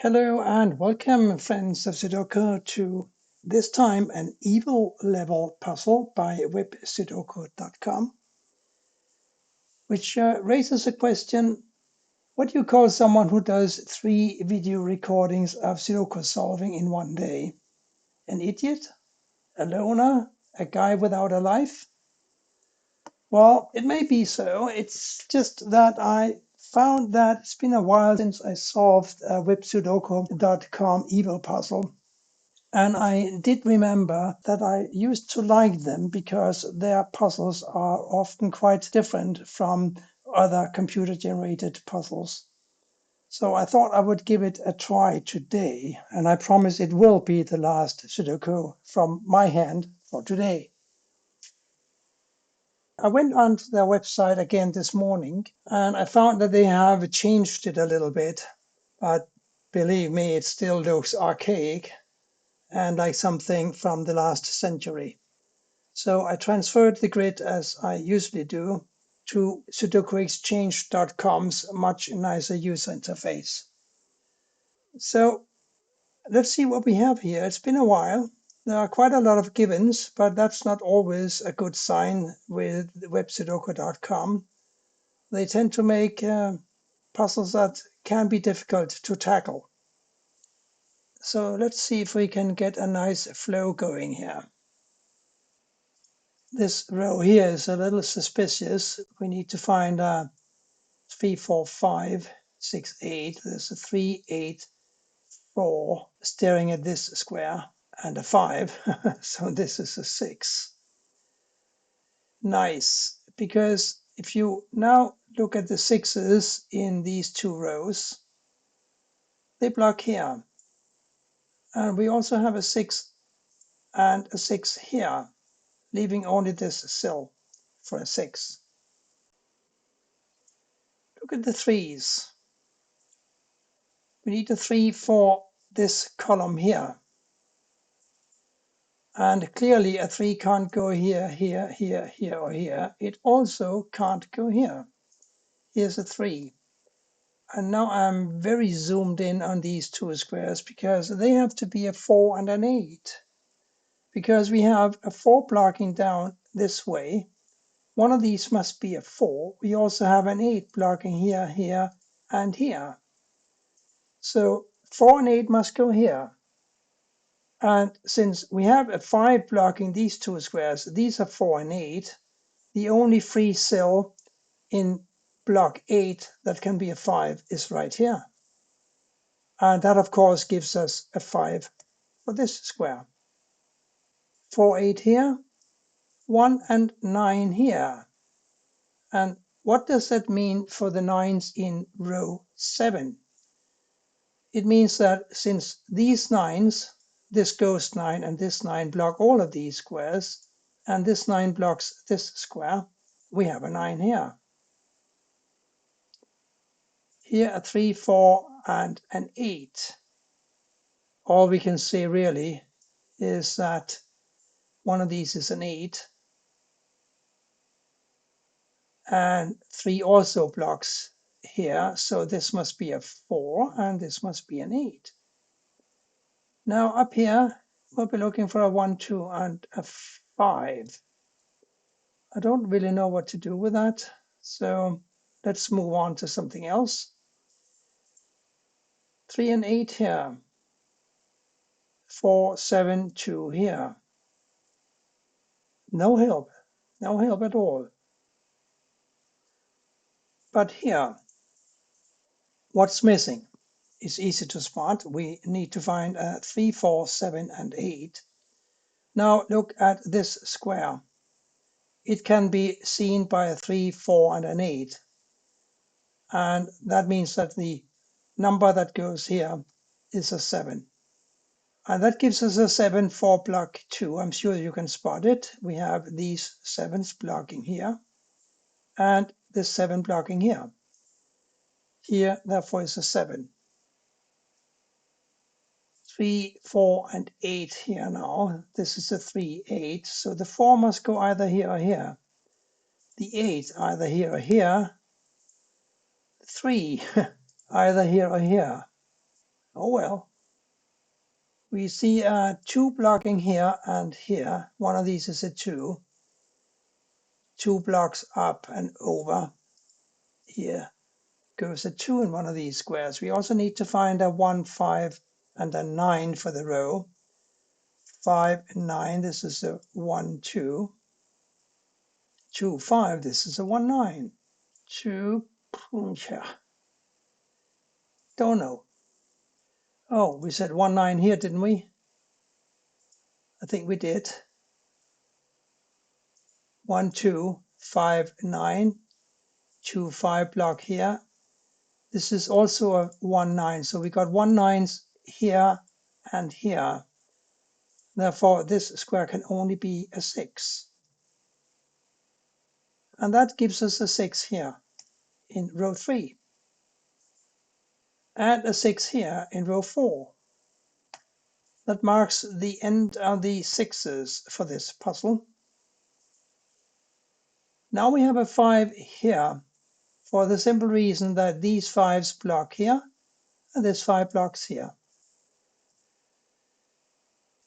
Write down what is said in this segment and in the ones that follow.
Hello and welcome, friends of Sudoku, to this time an evil level puzzle by websudoku.com, which raises a question. What do you call someone who does 3 video recordings of Sudoku solving in one day? An idiot? A loner? A guy without a life? Well, it may be so. It's just that I found that it's been a while since I solved a websudoku.com evil puzzle. And I did remember that I used to like them because their puzzles are often quite different from other computer-generated puzzles. So I thought I would give it a try today, and I promise it will be the last Sudoku from my hand for today. I went onto their website again this morning, and I found that they have changed it a little bit, but believe me, it still looks archaic and like something from the last century. So I transferred the grid, as I usually do, to sudokuexchange.com's much nicer user interface. So let's see what we have here. It's been a while. There are quite a lot of givens, but that's not always a good sign with websudoku.com. They tend to make puzzles that can be difficult to tackle. So let's see if we can get a nice flow going here. This row here is a little suspicious. We need to find 3, 4, 5, 6, 8. There's a 3, 8, 4 staring at this square and a 5. So this is a 6. Nice, because if you now look at the 6s in these 2 rows, they block here. And we also have a 6 and a 6 here, leaving only this cell for a 6. Look at the 3s. We need a 3 for this column here. And clearly a 3 can't go here, here, here, here, or here. It also can't go here. Here's a 3. And now I'm very zoomed in on these 2 squares because they have to be a 4 and an 8. Because we have a 4 blocking down this way. One of these must be a 4. We also have an 8 blocking here, here, and here. So 4 and 8 must go here. And since we have a 5 blocking these 2 squares, these are 4 and 8, the only free cell in block 8 that can be a 5 is right here. And that, of course, gives us a 5 for this square. 4, 8 here, 1 and 9 here. And what does that mean for the 9s in row 7? It means that since these 9s, this ghost 9 and this 9 block all of these squares, and this 9 blocks this square, we have a 9 here. Here a 3, 4, and an 8. All we can say really is that one of these is an 8, and 3 also blocks here, so this must be a 4, and this must be an 8. Now up here, we'll be looking for a 1, 2, and a 5. I don't really know what to do with that, so let's move on to something else. 3 and 8 here. 4, 7, 2 here. No help at all. But here, what's missing? It's easy to spot. We need to find 3, 4, 7, and 8. Now look at this square. It can be seen by a 3, 4, and an 8. And that means that the number that goes here is a 7. And that gives us a 7 for block 2. I'm sure you can spot it. We have these 7s blocking here and this 7 blocking here. Here, therefore, is a 7. 3, 4, and 8 here now. This is a 3, 8. So the 4 must go either here or here. The 8 either here or here. 3 either here or here. Oh well. We see 2 blocking here and here. One of these is a 2. 2 blocks up and over. Here goes a 2 in one of these squares. We also need to find a 1, 5, and a 9 for the row. 5 and 9, this is a 1, 2. 2, 5, this is a 1, 9. 2, yeah, don't know. Oh, we said 1, 9 here, didn't we? I think we did. 1, 2, 5, 9. 2, 5 block here. This is also a 1, 9. So we got 1, 9s here and here. Therefore, this square can only be a 6. And that gives us a 6 here in row 3. And a 6 here in row 4. That marks the end of the 6s for this puzzle. Now we have a 5 here for the simple reason that these 5s block here and this 5 blocks here.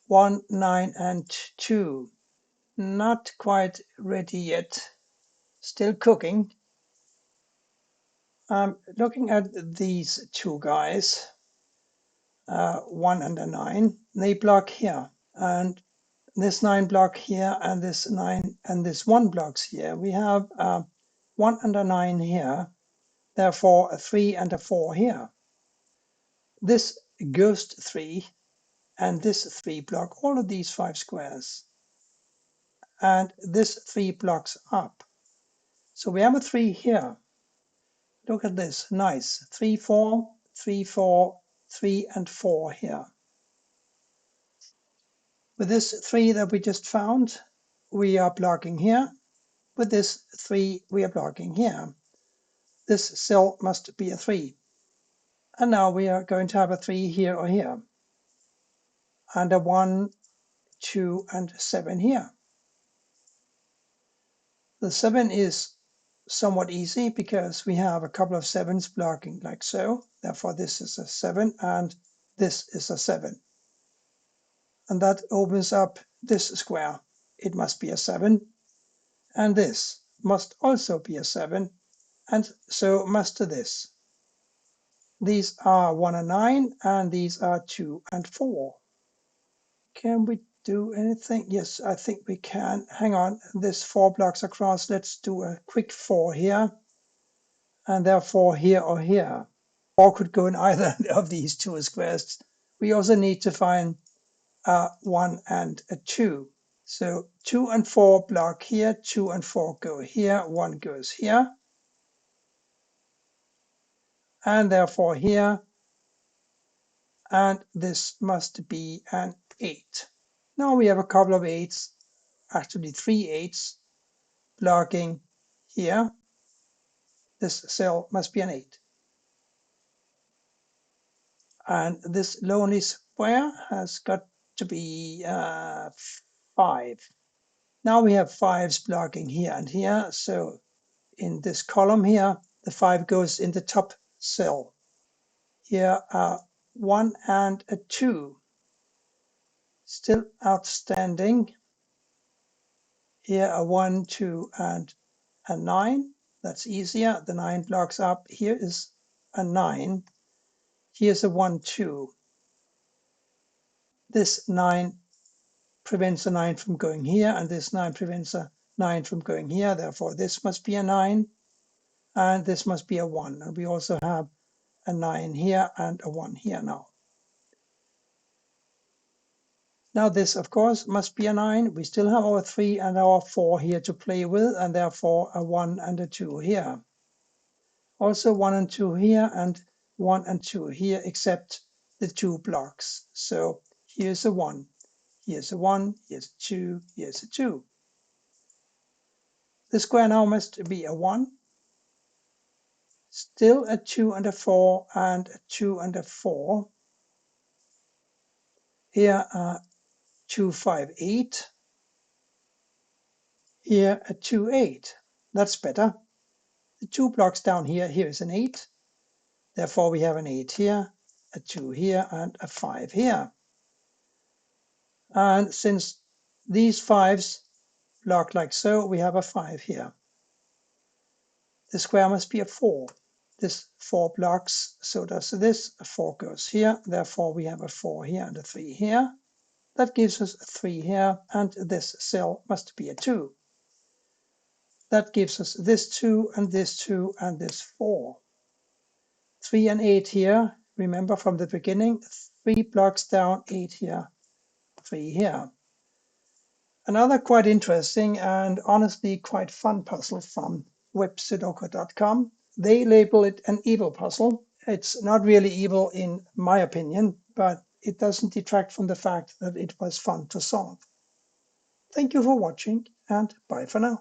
1, 9, and 2. Not quite ready yet. Still cooking. I'm looking at these 2 guys, 1 and a 9. They block here. And this 9 block here, and this 9 and this 1 blocks here. We have 1 and a 9 here. Therefore, a 3 and a 4 here. This ghost 3 and this 3 block all of these 5 squares. And this 3 blocks up. So we have a 3 here. Look at this, nice. 3, 4, 3, 4, 3, and 4 here. With this 3 that we just found, we are blocking here. With this 3, we are blocking here. This cell must be a 3. And now we are going to have a 3 here or here. And a 1, 2, and 7 here. The 7 is somewhat easy because we have a couple of 7s blocking like so. Therefore, this is a 7 and this is a 7. And that opens up this square. It must be a 7. And this must also be a 7. And so must this. These are 1 and 9, and these are 2 and 4. Can we do anything? Yes, I think we can. Hang on, this 4 blocks across. Let's do a quick 4 here. And therefore here or here. 4 could go in either of these 2 squares. We also need to find 1 and a 2. So 2 and 4 block here, 2 and 4 go here, 1 goes here. And therefore here. And this must be an 8. Now we have a couple of 8s, actually 3 8s, blocking here. This cell must be an 8. And this lonely square has got to be 5. Now we have 5s blocking here and here. So in this column here, the 5 goes in the top cell. Here are 1 and a 2. Still outstanding. Here are 1, 2, and a 9. That's easier. The 9 blocks up. Here is a 9. Here's a 1, 2. This 9 prevents a 9 from going here, and this 9 prevents a 9 from going here. Therefore, this must be a 9, and this must be a 1. And we also have a 9 here and a 1 here now. Now this, of course, must be a 9. We still have our 3 and our 4 here to play with, and therefore a 1 and a 2 here. Also 1 and 2 here, and 1 and 2 here, except the 2 blocks. So here's a 1, here's a 1, here's a 2, here's a 2. The square now must be a 1. Still a 2 and a 4, and a 2 and a 4. Here are 2, 5, 8. Here a 2, 8. That's better. The 2 blocks down here, here is an 8. Therefore we have an 8 here. a 2 here, and a 5 here. And since these 5s block like so, we have a 5 here. The square must be a 4. This 4 blocks, so does this. A 4 goes here, therefore we have a 4 here and a 3 here. That gives us a 3 here, and this cell must be a 2. That gives us this 2 and this 2 and this 4. 3 and 8 here, remember from the beginning, 3 blocks down, 8 here, 3 here. Another quite interesting and honestly quite fun puzzle from websudoku.com. They label it an evil puzzle. It's not really evil in my opinion, but it doesn't detract from the fact that it was fun to solve. Thank you for watching, and bye for now.